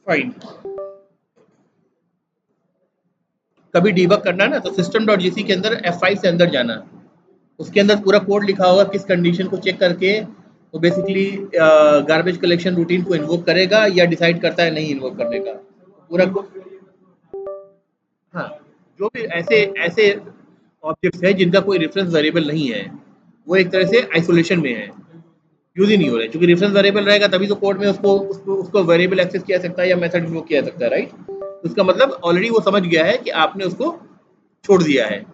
Fine. कभी debug करना ना तो system.gc के अंदर F5 से अंदर जाना, उसके अंदर पूरा कोड लिखा होगा किस कंडीशन को चेक करके वो बेसिकली गार्बेज कलेक्शन रूटीन को इन्वोक करेगा या डिसाइड करता है नहीं इन्वोक करने का पूरा हाँ, जो भी ऐसे ऐसे ऑब्जेक्ट्स हैं जिनका कोई रेफरेंस वेरिएबल नहीं है वो एक तरह से आइसोलेशन में है, यूज ही नहीं हो रहा है, क्योंकि रेफरेंस वेरिएबल रहेगा तभी तो कोड में उसको वेरिएबल एक्सेस किया जा सकता है या मेथड इन्वोक किया जा सकता है, राइट। तो इसका मतलब ऑलरेडी वो समझ गया है कि आपने उसको छोड़ दिया है,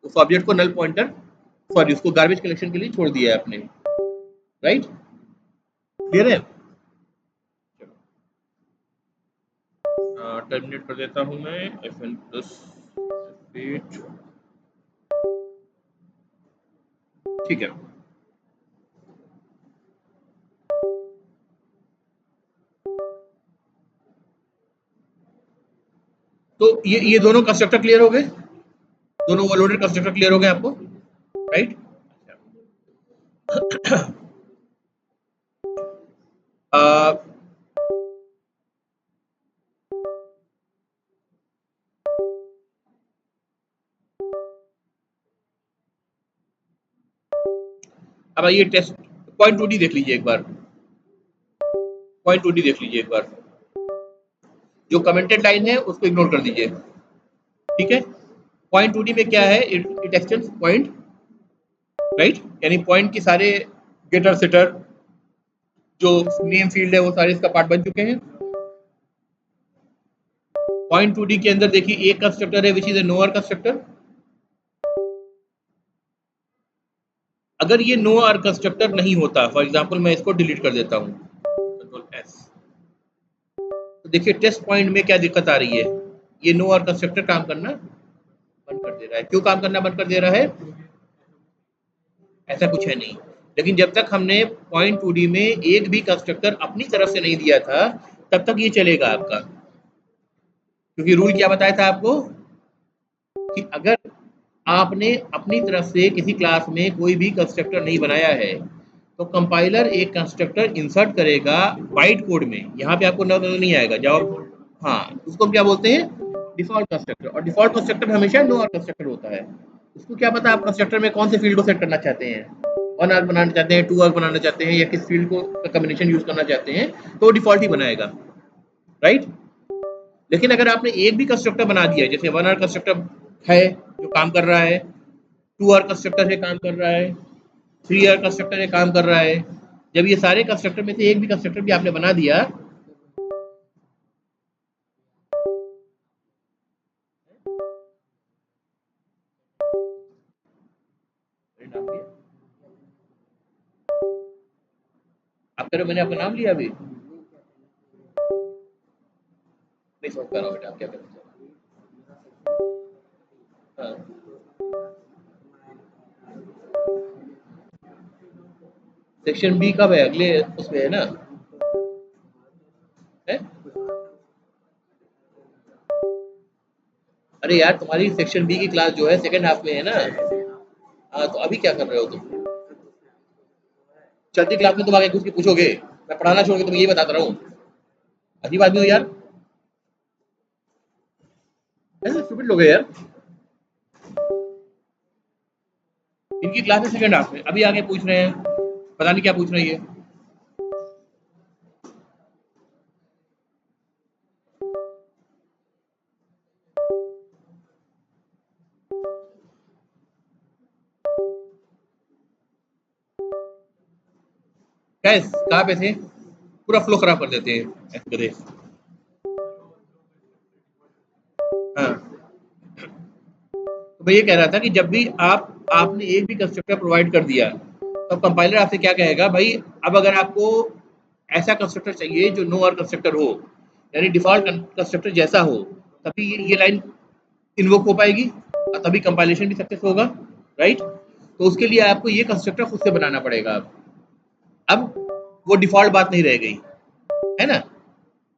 उस ऑब्जेक्ट को नल पॉइंटर सॉरी उसको गार्बेज कलेक्शन के लिए छोड़ दिया है आपने, राइट। क्लियर है। टर्मिनेट कर देता हूं मैं fn प्लस 8, ठीक है। तो ये दोनों कंस्ट्रक्टर क्लियर हो गए, दोनों ओवरलोडेड कंस्ट्रक्टर क्लियर हो गए आपको, राइट। अब आइए टेस्ट पॉइंट 2D देख लीजिए एक बार, पॉइंट 2D देख लीजिए एक बार, जो कमेंटेड लाइन है उसको इग्नोर कर दीजिए, ठीक है। पॉइंट 2D में क्या है, इट एक्सटेंड्स पॉइंट, राइट, यानी पॉइंट की सारे गेटर सेटर जो नेम फील्ड है वो सारे इसका पार्ट बन चुके हैं। पॉइंट 2D के अंदर देखिए एक कंस्ट्रक्टर है which is a knower constructor. अगर ये नो आर कंस्ट्रक्टर नहीं होता, फॉर एग्जांपल मैं इसको डिलीट कर देता हूं कंट्रोल एस, तो देखिए टेस्ट पॉइंट में क्या दिक्कत आ रही है, ये नो आर कंस्ट्रक्टर काम करना बंद कर दे रहा है। क्यों काम करना बंद कर दे रहा है, ऐसा कुछ है नहीं, लेकिन जब तक हमने पॉइंट 2D में एक भी कंस्ट्रक्टर अपनी तरफ से नहीं दिया था तब तक ये चलेगा आपका, क्योंकि रूल क्या बताया था आपको कि अगर आपने अपनी तरफ से किसी क्लास में कोई भी कंस्ट्रक्टर नहीं बनाया है तो कंपाइलर एक कंस्ट्रक्टर इंसर्ट करेगा बाइट कोड में, यहाँ पे आपको नजर नहीं आएगा जवाब, हाँ उसको हम क्या बोलते हैं, डिफॉल्ट कंस्ट्रक्टर। और डिफॉल्ट कंस्ट्रक्टर हमेशा नो आर कंस्ट्रक्टर होता है। उसको क्या पता आप कंस्ट्रक्टर में कौन से फील्ड को सेट करना चाहते हैं, 1 आर बनाना चाहते हैं, 2 आर बनाना चाहते हैं या किस फील्ड को कॉम्बिनेशन यूज करना चाहते हैं, तो वो डिफॉल्ट ही बनाएगा, राइट। लेकिन अगर आपने एक भी कंस्ट्रक्टर बना दिया, जैसे 1 आर कंस्ट्रक्टर है जो काम कर रहा है, 2 आर कंस्ट्रक्टर है काम कर रहा है, 3 आर कंस्ट्रक्टर है काम कर रहा है, जब ये सारे कंस्ट्रक्टर में से एक भी कंस्ट्रक्टर भी आपने बना दिया, आप कह रहे हो मैंने आपका नाम लिया अभी, नहीं समझ पा रहा हूँ बेटा आप क्या करना चाह रहे हैं। हाँ, सेक्शन बी कब है, अगले उसमें है ना, है? अरे यार तुम्हारी सेक्शन बी की क्लास जो है सेकंड हाफ में है ना, हाँ तो अभी क्या कर रहे हो तुम, चलती क्लास में तुम आगे कुछ पूछोगे, मैं पढ़ाना छोड़ के तुम्हें ये बताता रहा हूँ, अजीब आदमी हो यार, ऐसे स्टूपिड लोग हैं यार। इनकी क्लास है सेकंड हाफ में, अभी आगे पूछ रहे हैं, पता नहीं क्या पूछ रही है। गैस कहाँ पे थे, पूरा फ्लो खराब कर देते हैं ऐसे गधे। हाँ, तो मैं ये कह रहा था कि जब भी आपने एक भी कंस्ट्रक्टर प्रोवाइड कर दिया तो कंपाइलर आपसे क्या कहेगा, भाई अब अगर आपको ऐसा कंस्ट्रक्टर चाहिए जो नो आर कंस्ट्रक्टर हो, यानी डिफॉल्ट कंस्ट्रक्टर जैसा हो, तभी ये लाइन इन्वोक हो पाएगी और तभी कंपाइलेशन भी सक्सेस होगा, राइट। तो उसके लिए आपको ये कंस्ट्रक्टर खुद से बनाना पड़ेगा। अब वो डिफॉल्ट बात नहीं रह गई, है ना।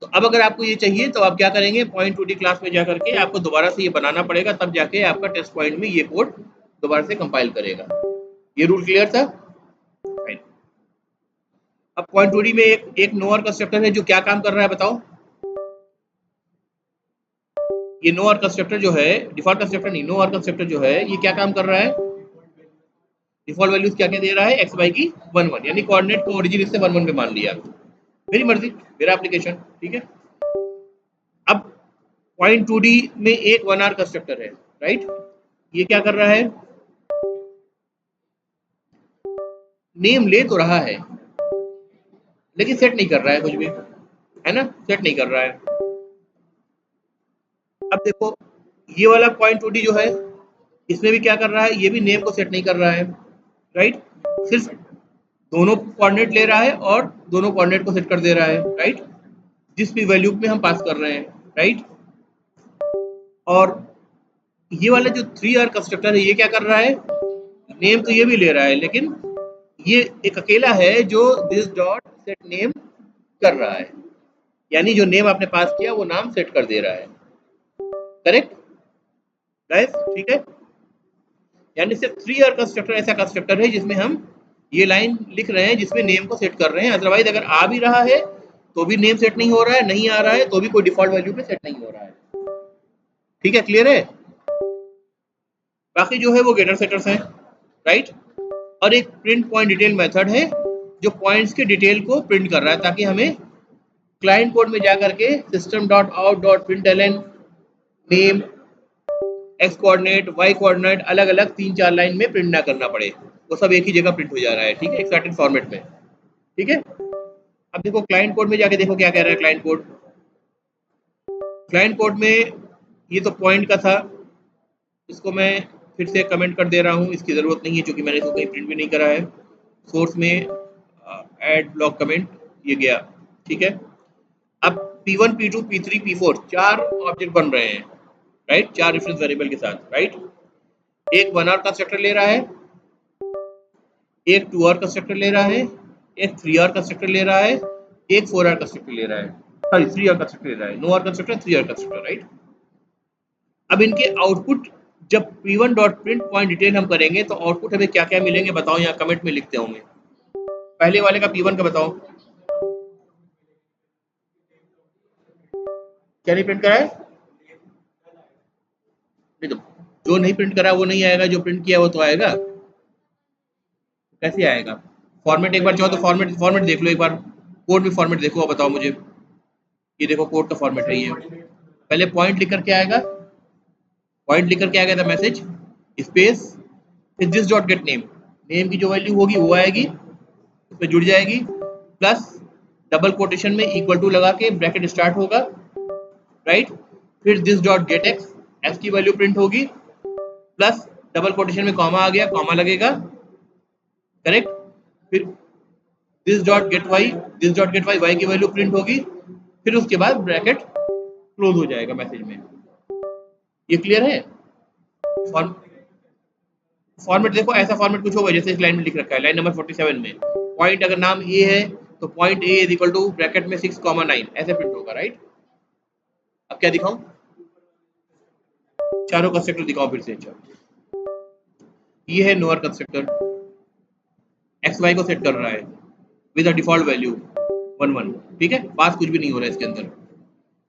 तो अब अगर आपको ये चाहिए तो आप क्या करेंगे, पॉइंट 2D क्लास में जा करके आपको दोबारा से ये बनाना पड़ेगा, तब जाके आपका टेस्ट पॉइंट में ये कोड दोबारा से कंपाइल करेगा। ये रूल क्लियर था। Fine. अब पॉइंट 2D में एक नोअर कंस्ट्रक्टर है जो क्या काम कर रहा है बताओ, ये नो आर कंस्ट्रक्टर जो है, डिफॉल्ट कंस्ट्रक्टर नहीं, नो आर कंस्ट्रक्टर जो है, ये क्या काम कर रहा है? डिफॉल्ट वैल्यूज क्या क्या दे रहा है? एक्स वाई की 1 1, यानी कोऑर्डिनेट को ओरिजिन इससे 1 1 पे मान लिया। मेरी मर्जी, मेरा एप्लीकेशन, ठीक है। अब पॉइंट 2D में एक 1 आर कंस्ट्रक्टर है, राइट। ये क्या कर रहा है? नेम ले तो रहा है लेकिन सेट नहीं कर रहा है कुछ भी, है ना, सेट नहीं कर रहा है। अब देखो ये वाला पॉइंट 2D जो है, इसमें भी क्या कर रहा है? ये भी नेम को सेट नहीं कर रहा है, राइट। सिर्फ दोनों कोऑर्डिनेट ले रहा है और दोनों कोऑर्डिनेट को सेट कर दे रहा है, राइट, जिस भी वैल्यू में हम पास कर रहे हैं, राइट। और ये वाला जो 3R कंस्ट्रक्टर है, ये क्या कर रहा है? नेम तो ये भी ले रहा है लेकिन ये एक अकेला है जो दिस डॉट सेट नेम कर रहा है, यानी जो नेम आपने पास किया वो नाम सेट कर दे रहा है, करेक्ट गाइस, ठीक है। यानी सिर्फ 3R कंस्ट्रक्टर ऐसा कंस्ट्रक्टर है जिसमें हम ये लाइन लिख रहे हैं जिसमें नेम को सेट कर रहे हैं। अदरवाइज अगर आ भी रहा है तो भी नेम सेट नहीं हो रहा है, नहीं आ रहा है तो भी कोई डिफॉल्ट वैल्यू पे सेट नहीं हो रहा है, ठीक है, क्लियर है। बाकी जो है वो गेटर सेटर्स हैं, राइट। और एक प्रिंट पॉइंट डिटेल मेथड है जो पॉइंट्स के डिटेल को प्रिंट कर रहा है ताकि हमें क्लाइंट कोड में जाकर के system dot out dot println name X coordinate Y coordinate अलग अलग 3 4 लाइन में प्रिंट ना करना पड़े, वो सब एक ही जगह प्रिंट हो जा रहा है, ठीक है, एक सर्टेन फॉर्मेट में, ठीक है। अब देखो क्लाइंट कोड में जाके देखो क्या कह रहा है क्लाइंट कोड। क्लाइंट कोड में ये तो पॉइंट का था, इसको मैं फिर से कमेंट कर दे रहा हूँ, इसकी ज़रूरत नहीं है क्योंकि मैंने इसको कहीं प्रिंट भी नहीं करा है। सोर्स में ऐड ब्लॉक कमेंट ये गया, ठीक है। अब P1 P2 P3 P4 4 object बन रहे हैं, राइट, 4 रेफरेंस वेरिएबल के साथ, राइट। एक 1R कंस्ट्रक्टर ले रहा है, एक 2R कंस्ट्रक्टर ले रहा है, एक 3R कंस्ट्रक्टर ले रहा है, एक 4R कंस्ट्रक्टर ले रहा है, सॉरी 3R कंस्ट्रक्टर ले रहा है, no arg constructor 3R constructor, right. अब इनके आउटपुट जब P1 dot print point detail हम करेंगे तो आउटपुट हमें क्या क्या मिलेंगे बताओ, यहाँ कमेंट में लिखते होंगे। पहले वाले का P1 का बताओ, क्या नहीं प्रिंट करा है? नहीं तो जो नहीं प्रिंट करा वो नहीं आएगा, जो प्रिंट किया वो तो आएगा, कैसे आएगा? फॉर्मेट एक बार चाहो तो फॉर्मेट फॉर्मेट देख लो एक बार, कोड में फॉर्मेट देखो और बताओ मुझे। ये देखो कोड का फॉर्मेट है ये, पहले पॉइंट लिख करके आएगा, पॉइंट लिख करके आएगा था मैसेज स्पेस फिर this dot get name, name की जो वैल्यू होगी वो आएगी, उसमें जुड़ जाएगी, प्लस डबल कोटेशन में इक्वल टू लगा के ब्रैकेट स्टार्ट होगा, राइट। फिर this dot get X, X की वैल्यू प्रिंट होगी, प्लस डबल कोटेशन में कॉमा आ गया, कॉमा लगेगा, करेक्ट। फिर this dot get Y, this dot get Y, Y की वैल्यू प्रिंट होगी, फिर उसके बाद ब्रैकेट क्लोज हो जाएगा मैसेज में। ये क्लियर है? फॉर्मेट देखो ऐसा फॉर्मेट कुछ होगा जैसे इस लाइन में लिख रखा है, लाइन नंबर 47 में पॉइंट अगर नाम ए है तो point A is equal to bracket में 6,9 ऐसे प्रिंट होगा, राइट। अब क्या दिखाऊं? चारों कंस्ट्रक्टर दिखाओ फिर से। चलो ये है नोअर कंस्ट्रक्टर, एक्स वाई को सेट कर रहा है विद अ डिफॉल्ट वैल्यू 1 1, ठीक है, पास कुछ भी नहीं हो रहा है इसके अंदर।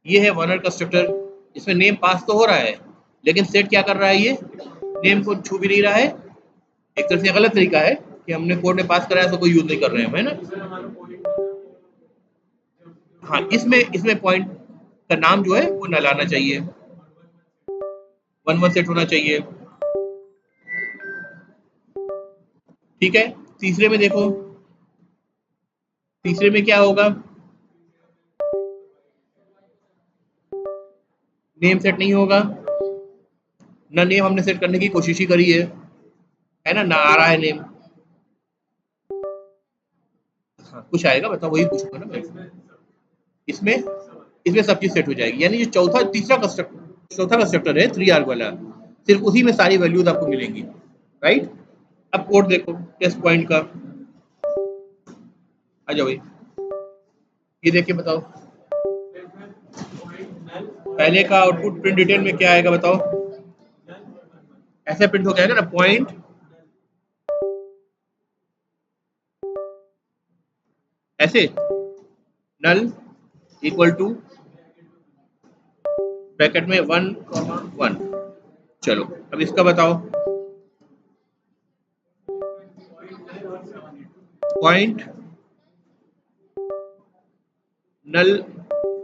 ये है वनर कंस्ट्रक्टर, इसमें नेम पास तो हो रहा है लेकिन सेट क्या कर रहा है? ये नेम को छू भी नहीं रहा है, एक तरह से गलत तरीका है कि हमने कोड में पास कराया तो कोई यूज नहीं कर रहे हैं, है ना। हाँ, इसमें इसमें पॉइंट का नाम जो है वो नल आना चाहिए, 1 1 सेट होना चाहिए, ठीक है। तीसरे में देखो, तीसरे में क्या होगा? नेम सेट नहीं होगा, ना नेम हमने सेट करने की कोशिश ही करी है ना, ना आ रहा है नेम। हाँ, कुछ आएगा बताओ, वही पूछूंगा ना मैं। इसमें इसमें सब चीज सेट हो जाएगी, यानी जो चौथा तीसरा कंस्ट्रक्टर चौथा कंस्ट्रक्टर है 3R वाला, सिर्फ उसी में सारी वैल्यूज आपको मिलेंगी, राइट। अब कोड देखो टेस्ट पॉइंट का, आ जाओ भाई, ये देख के बताओ पहले का आउटपुट प्रिंट डिटेल में क्या आएगा बताओ? ऐसे प्रिंट हो जाएगा ना, पॉइंट ऐसे नल इक्वल टू ब्रैकेट में 1,1। चलो अब इसका बताओ। Point null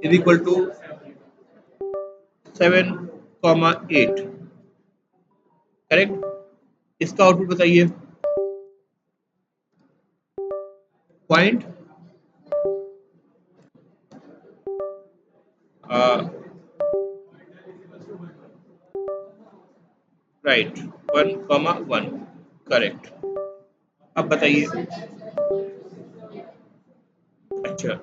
is equal to 7,8। Correct. इसका आउटपुट बताइए। Point right 1,1। करेक्ट। अब बताइए। अच्छा,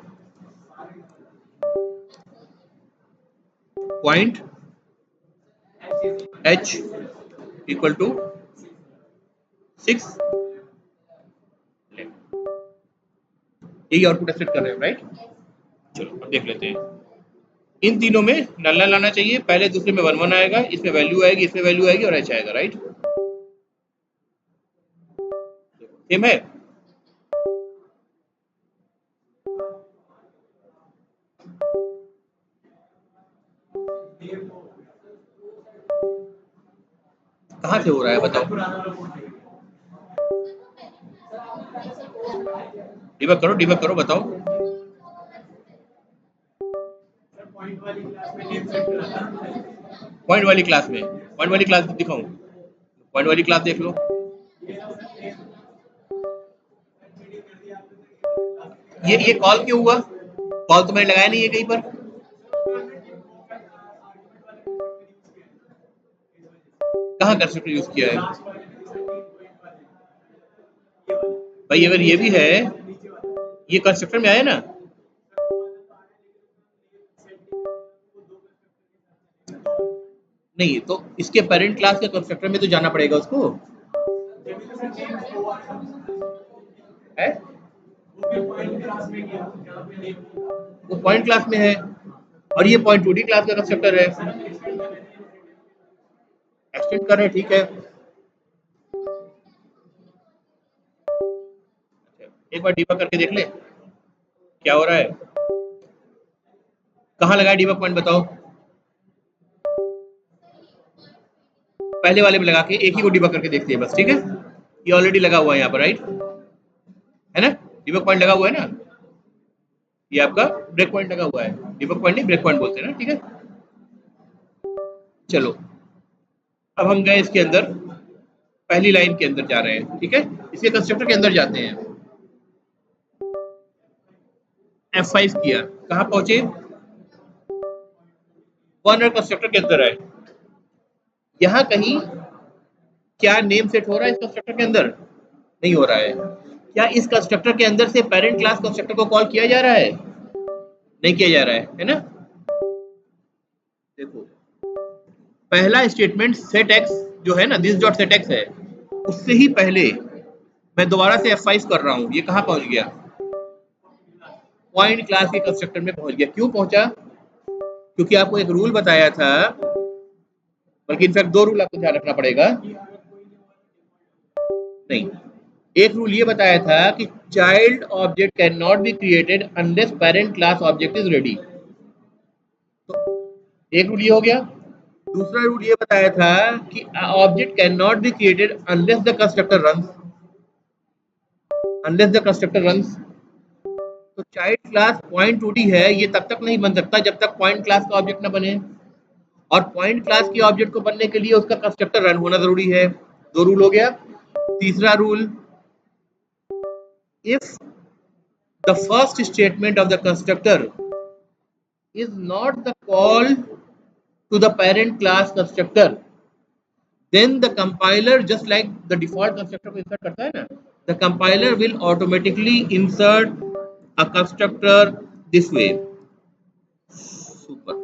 पॉइंट h इक्वल टू 6। यही आउटपुट एक्सेप्ट कर रहे हैं, राइट। चलो अब देख लेते हैं। इन तीनों में नल्ला लाना चाहिए। पहले दूसरे में 1,1 आएगा, इसमें वैल्यू आएगी, इसमें वैल्यू आएगी और h आएगा, राइट। सेम है। कहाँ से हो रहा है बताओ। डिबग करो बताओ। पॉइंट वाली क्लास में, पॉइंट वाली क्लास दिखाऊं? पॉइंट वाली क्लास देख लो। ये कॉल क्यों हुआ? कॉल तो मैंने लगाया नहीं है कहीं पर। कहाँ कंस्ट्रक्टर यूज किया है भाई? अगर ये भी है, ये कंस्ट्रक्टर में आया ना। नहीं तो इसके पेरेंट क्लास के कंस्ट्रक्टर में तो जाना पड़ेगा उसको, है? वो पॉइंट क्लास में है और ये पॉइंट 2D क्लास का कंस्ट्रक्टर है। एक्सटेंड कर रहे हैं, ठीक है। एक बार डीबग करके देख ले क्या हो रहा है। कहाँ लगा है डीबग पॉइंट बताओ। पहले वाले में लगा के एक ही को डीबग करके देखते हैं बस, ठीक है। ये ऑलरेडी लगा हुआ है यहाँ पर, राइट, है ना। डीबग पॉइंट लगा हुआ है ना। ये आपका ब्रेक पॉइंट लगा हुआ है। डीबग पॉइंट नहीं, ब्रेक पॉइंट बोलते हैं ना, ठीक है। चलो अब हम गए इसके अंदर, पहली लाइन के अंदर जा रहे हैं, ठीक है। इसके कंस्ट्रक्टर के अंदर जाते हैं। F5 किया, कहाँ पहुंचे? वन कंस्ट्रक्टर के अंदर आए। यहाँ कहीं क्या नेम सेट हो रहा है इस कंस्ट्रक्टर के अंदर? नहीं हो रहा है। क्या इस कंस्ट्रक्टर के अंदर से पेरेंट क्लास कंस्ट्रक्टर को कॉल किया जा रहा है? नहीं किया जा रहा है ना। देखो पहला स्टेटमेंट सेट एक्स जो है ना, दिस डॉट सेट एक्स है, उससे ही पहले मैं दोबारा से F5 कर रहा हूं। ये कहां पहुंच गया? पॉइंट क्लास के कंस्ट्रक्टर में पहुंच गया। क्यों पहुंचा? क्योंकि आपको एक रूल बताया था, बल्कि इनफैक्ट दो रूल आपको ध्यान रखना पड़ेगा। नहीं, एक रूल ये बताया था कि child object can not be created unless parent class object is ready. तो एक रूल ये हो गया। दूसरा रूल ये बताया था कि object can not be created unless the constructor runs, unless the constructor runs. तो चाइल्ड क्लास पॉइंट 2D है, ये तब तक नहीं बन सकता जब तक पॉइंट क्लास का ऑब्जेक्ट ना बने। और पॉइंट क्लास के ऑब्जेक्ट को बनने के लिए उसका कंस्ट्रक्टर रन होना जरूरी है। दो रूल हो गया। तीसरा rule, if the first statement of the constructor is not the call to the parent class constructor, then the compiler, just like the default constructor को insert करता है ना, the compiler will automatically insert a constructor this way. Super.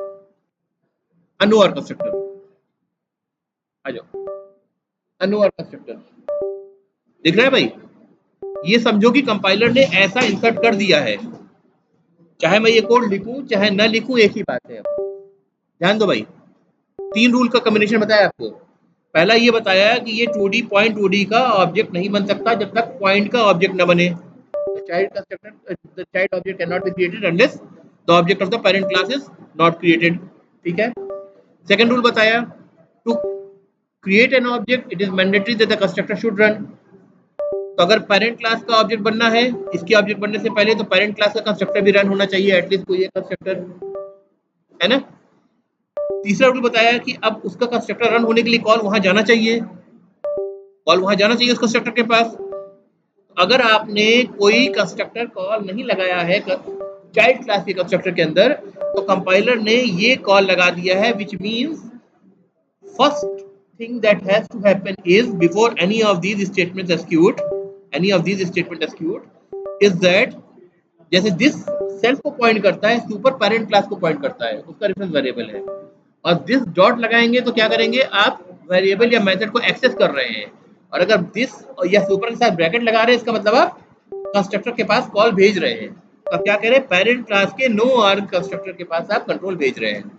Another constructor आ जाओ। another constructor दिख रहा है भाई? ये समझो कि कंपाइलर ने ऐसा इंसर्ट कर दिया है, चाहे मैं ये कोड लिखूं चाहे न लिखूं एक ही बात है। ध्यान दो भाई, तीन रूल का कॉम्बिनेशन बताया आपको। पहला ये बताया कि ये 2D पॉइंट 2D का ऑब्जेक्ट नहीं बन सकता जब तक पॉइंट का ऑब्जेक्ट न बने। the child object cannot be created unless the object of the parent class is not created, ठीक है। सेकेंड रूल बताया, to create an object it is mandatory that the constructor should run. तो अगर parent class का object बनना है, इसके object बनने से पहले तो पेरेंट क्लास का कंस्ट्रक्टर भी रन होना चाहिए, एटलीस्ट कोई एक कंस्ट्रक्टर, है ना। तीसरा रूल बताया कि अब उसका कंस्ट्रक्टर रन होने के लिए कॉल वहां जाना चाहिए, कॉल वहां जाना चाहिए उस कंस्ट्रक्टर के पास। अगर आपने कोई कंस्ट्रक्टर कॉल नहीं लगाया है चाइल्ड क्लास के कंस्ट्रक्टर के अंदर, तो कंपाइलर ने ये कॉल लगा दिया है, which means first thing that has to happen is before any of these statements execute is that जैसे दिस सेल्फ को पॉइंट करता है, सुपर पेरेंट क्लास को पॉइंट करता है, उसका रेफरेंस वेरिएबल है, और दिस डॉट लगाएंगे तो क्या करेंगे, आप वेरिएबल या मेथड को एक्सेस कर रहे हैं। और अगर दिस या सुपर के साथ ब्रैकेट लगा रहे हैं, इसका मतलब आप कंस्ट्रक्टर के पास कॉल भेज रहे हैं। तो क्या कह रहे हैं, पेरेंट क्लास के नो आर्ग कंस्ट्रक्टर के पास आप कंट्रोल भेज रहे हैं,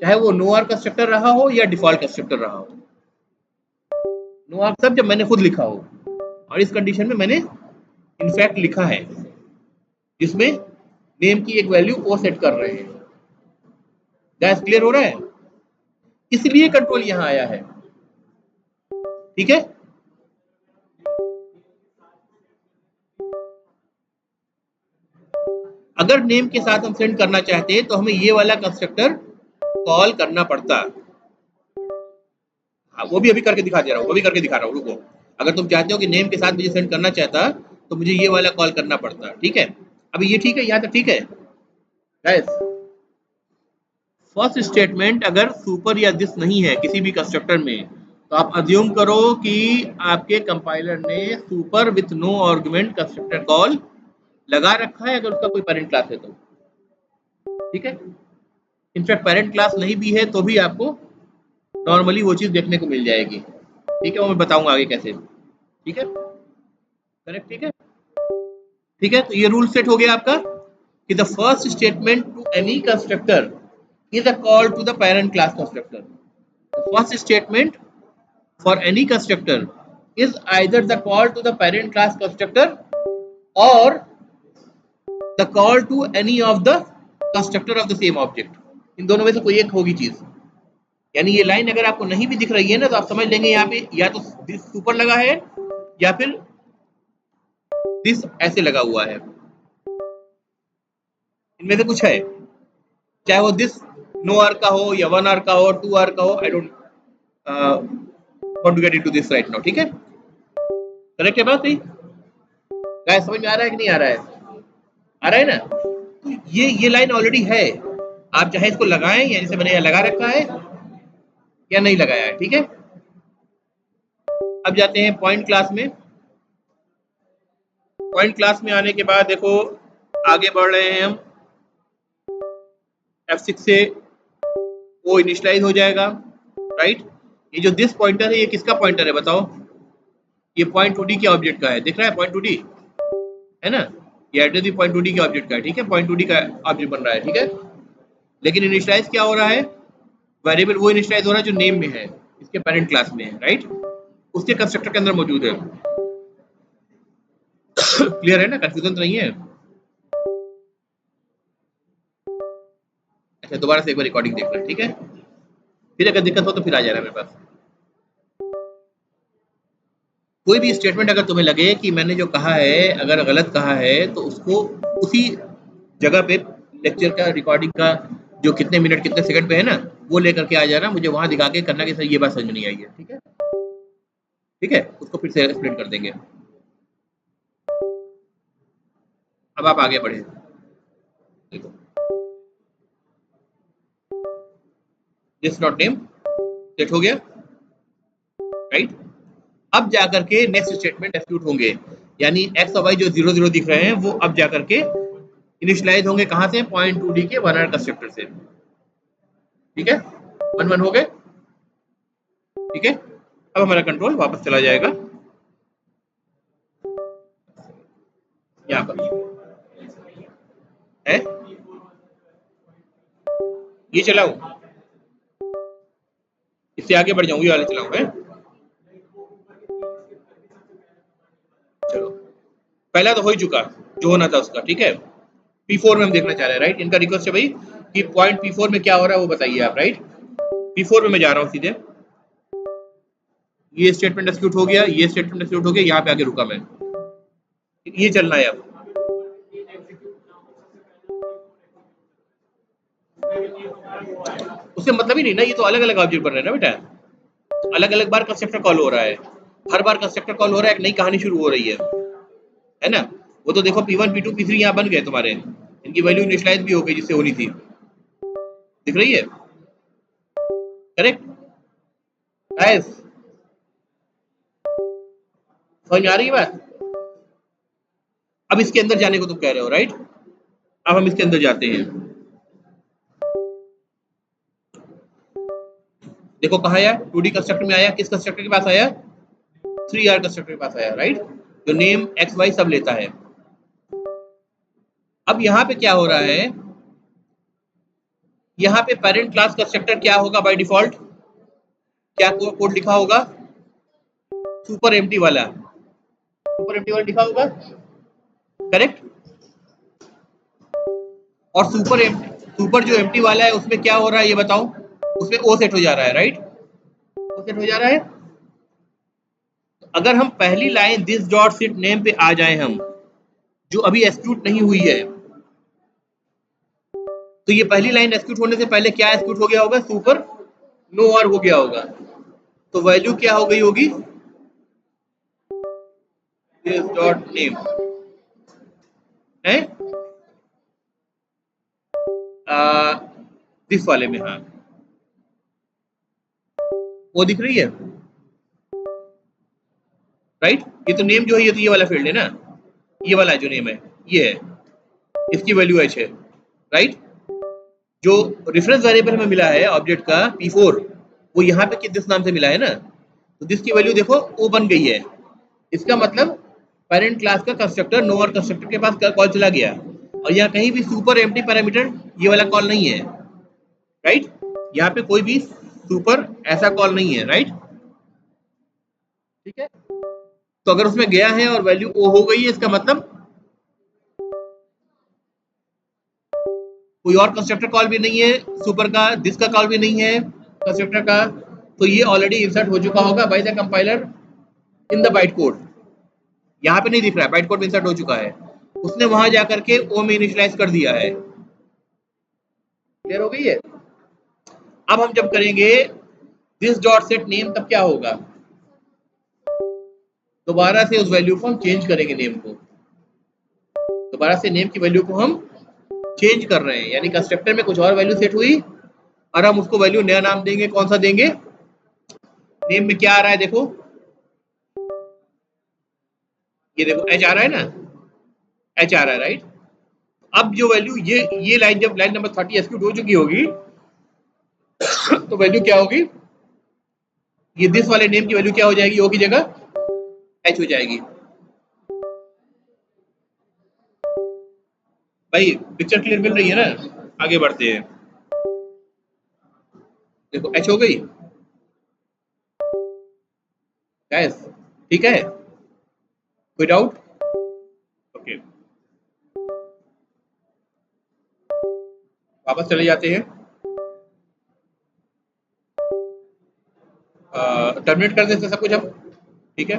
चाहे वो नो आर्ग कंस्ट्रक्टर रहा हो या डिफॉल्ट कंस्ट्रक्टर रहा हो। नो आर्ग सब जब मैंने खुद लिखा हो, और इस कंडीशन में मैंने इनफैक्ट लिखा है, जिसमें नेम की एक वैल्यू ओ सेट कर रहे हैं। गैस क्लियर हो रहा है, इसलिए कंट्रोल यहां आया है, ठीक है। अगर नेम के साथ हम सेंड करना चाहते हैं तो हमें ये वाला कंस्ट्रक्टर कॉल करना पड़ता। हाँ, वो भी अभी करके दिखा दे रहा हूँ, वो भी करके दिखा रहा हूँ, रुको। अगर तुम चाहते हो कि नेम के साथ मुझे सेंड करना चाहता तो मुझे ये वाला कॉल करना पड़ता, ठीक है। अभी ये ठीक है, यहाँ तक ठीक है गाइस। फर्स्ट स्टेटमेंट अगर सुपर या दिस नहीं है किसी भी कंस्ट्रक्टर में, तो आप अज्यूम करो कि आपके कंपाइलर ने super with no argument constructor call लगा रखा है, अगर उसका कोई पेरेंट क्लास है तो, ठीक है। इनफैक्ट पेरेंट क्लास नहीं भी है तो भी आपको नॉर्मली वो चीज देखने को मिल जाएगी, ठीक है। वो मैं बताऊंगा आगे कैसे, ठीक है, करेक्ट, ठीक है, ठीक है। तो ये रूल सेट हो गया आपका कि the first statement to any constructor is a call to the parent class constructor. The first statement for any constructor is either the call to the parent class constructor or the call to any of the constructor of the same object. इन दोनों में से कोई एक होगी चीज, यानी ये line अगर आपको नहीं भी दिख रही है ना, तो आप समझ लेंगे यहाँ पे या तो दिस सुपर लगा है या फिर दिस ऐसे लगा हुआ है, इनमें से कुछ है, चाहे वो दिस नो आर का हो या 1 आर का हो 2 आर का हो, I don't want to get into this right now, ठीक है। करेक्ट है बात, नहीं गाइस, समझ में आ रहा है कि नहीं आ रहा है, आ रहा है ना। तो ये लाइन ऑलरेडी है, आप चाहे इसको लगाएं या जैसे मैंने लगा रखा है या नहीं लगाया है, ठीक है। अब जाते हैं पॉइंट क्लास में। पॉइंट क्लास में आने के बाद देखो आगे बढ़ रहे हैं हम, F6 से वो इनिशियलाइज हो जाएगा, राइट। ये जो दिस पॉइंटर है ये किसका पॉइंटर है बताओ, ये पॉइंट 2D के ऑब्जेक्ट का है, दिख रहा है पॉइंट 2D है ना, ये एड्रेस भी पॉइंट 2D के ऑब्जेक्ट का है, ठीक है, पॉइंट 2D का ऑब्जेक्ट बन रहा है, ठीक है। लेकिन इनिशियलाइज क्या हो रहा है, वेरिएबल वो इनिशियलाइज हो रहा है जो नेम में है, इसके पेरेंट क्लास में है, राइट, उसके कंस्ट्रक्टर के अंदर मौजूद है। क्लियर है ना, कंफ्यूजन तो नहीं है। अच्छा, दोबारा से एक बार रिकॉर्डिंग देख लें, ठीक है, फिर अगर दिक्कत हो तो फिर आ जाना मेरे पास। कोई भी स्टेटमेंट अगर तुम्हें लगे कि मैंने जो कहा है अगर गलत कहा है, तो उसको उसी जगह पे लेक्चर का रिकॉर्डिंग का जो कितने मिनट कितने सेकंड पे है ना, वो लेकर के आ जाना, मुझे वहां दिखा के करना कि सर ये बात समझ में नहीं आई है, ठीक है, ठीक है, उसको फिर से एक्सप्लेन कर देंगे। अब आप आगे बढ़े, देखो दिस नॉट नेम सेट हो गया, राइट। अब जाकर के नेक्स्ट स्टेटमेंट एक्सिक्यूट होंगे, यानी एक्स और वाई जो 0 0 दिख रहे हैं वो अब जाकर के इनिशियलाइज होंगे कहां से, पॉइंट 2D के 1 आर कंस्ट्रक्टर से, ठीक है, 1 1 हो गए, ठीक है। अब हमारा कंट्रोल वापस चला जाएगा यहाँ पर, है ये चलाऊं, इससे आगे बढ़ जाऊं, ये वाले चलाऊं, है चलो, पहला तो हो ही चुका जो होना था उसका, ठीक है। P4 में हम देखना चाह रहे हैं, राइट। इनका रिक्वेस्ट है भाई कि पॉइंट P4 में क्या हो रहा है वो बताइए आप, राइट। P4 में मैं जा रहा हूँ सीधे, ये स्टेटमेंट एक्सिक्यूट हो गया, ये स्टेटमेंट एक्सिक्यूट हो गया, यहाँ पे आके रुका मैं, ये चलना है अब। उससे मतलब ही नहीं ना, ये तो अलग अलग ऑब्जेक्ट बन रहे हैं ना बेटा, अलग अलग बार कंस्ट्रक्टर कॉल हो रहा है, हर बार कंस्ट्रक्टर कॉल हो रहा है, एक नई कहानी शुरू हो रही है ना। वो तो देखो P1 P2 P3 यहाँ बन गए तुम्हारे, इनकी वैल्यू इनिशियलाइज भी हो गई जिससे होनी थी, दिख रही है, करेक्ट गाइस, समझ में आ रही है बात। अब इसके अंदर जाने को तुम कह रहे हो, राइट। अब हम इसके अंदर जाते हैं, देखो कहाँ आया, 2D कंस्ट्रक्टर में आया, किस कंस्ट्रक्टर के पास आया, 3R कंस्ट्रक्टर के पास आया, राइट, जो नेम एक्स वाई सब लेता है। अब यहाँ पे क्या हो रहा है, यहाँ पे पेरेंट क्लास कंस्ट्रक्टर क्या होगा बाय डिफॉल्ट, क्या कोड लिखा होगा, सुपर एम्प्टी वाला, सुपर एम्प्टी वाला लिखा होगा, करेक्ट। और सुपर जो एम्प्टी वाला है उसमें क्या हो रहा है ये बताओ, उसमें ओ सेट हो जा रहा है, राइट, ओ सेट हो जा रहा है। अगर हम पहली line this dot set name पे आ जाए हम, जो अभी एक्सिक्यूट नहीं हुई है, तो ये पहली लाइन एक्सिक्यूट होने से पहले क्या एक्सिक्यूट हो गया होगा, सुपर नो आर हो गया होगा, तो वैल्यू क्या हो गई होगी, दिस डॉट नेम है, दिस वाले में, हाँ वो दिख रही है, राइट। ये तो नेम जो है, ये तो ये वाला फील्ड है ना, ये वाला जो नेम है ये है, इसकी वैल्यू एच है, राइट। जो रेफरेंस वेरिएबल हमें मिला है ऑब्जेक्ट का P4, वो यहाँ पे दिस नाम से मिला है ना, तो दिस की वैल्यू देखो वो बन गई है, इसका मतलब पेरेंट क्लास का कंस्ट्रक्टर नो और कंस्ट्रक्टर के पास कॉल चला गया, और यहाँ कहीं भी सुपर एम्प्टी पैरामीटर ये वाला कॉल नहीं है, राइट, यहाँ पे कोई भी सुपर ऐसा कॉल नहीं है, राइट, ठीक है। तो अगर उसमें गया है और वैल्यू ओ हो गई है, इसका मतलब कोई और कंस्ट्रक्टर कॉल भी नहीं है सुपर का, दिस का कॉल भी नहीं है कंस्ट्रक्टर का, तो ये ऑलरेडी इंसर्ट हो चुका होगा by the compiler in the byte code, यहाँ पे नहीं दिख रहा है, बाइट कोड में इंसर्ट हो चुका है, उसने वहां जाकर के ओ में इनिशियलाइज कर दिया है, क्लियर हो गई है। अब हम जब करेंगे दिस डॉट सेट नेम, तब क्या होगा, दोबारा से उस वैल्यू को हम चेंज करेंगे, नेम को दोबारा से नेम की वैल्यू को हम चेंज कर रहे हैं, यानी कंस्ट्रक्टर में कुछ और वैल्यू सेट हुई और हम उसको वैल्यू नया नाम देंगे, कौन सा देंगे, नेम में क्या आ रहा है देखो, ये देखो एच आ रहा है ना, एच आ रहा है, राइट। अब जो वैल्यू ये लाइन जब लाइन नंबर 30 एक्सिक्यूट हो चुकी होगी तो वैल्यू क्या होगी, ये दिस वाले नेम की वैल्यू क्या हो जाएगी, ओ की जगह एच हो जाएगी। भाई पिक्चर क्लियर मिल रही है ना, आगे बढ़ते हैं, देखो एच हो गई गैस, ठीक है, कोई डाउट, ओके, वापस चले जाते हैं, टर्मिनेट कर देते सब कुछ हम, ठीक है।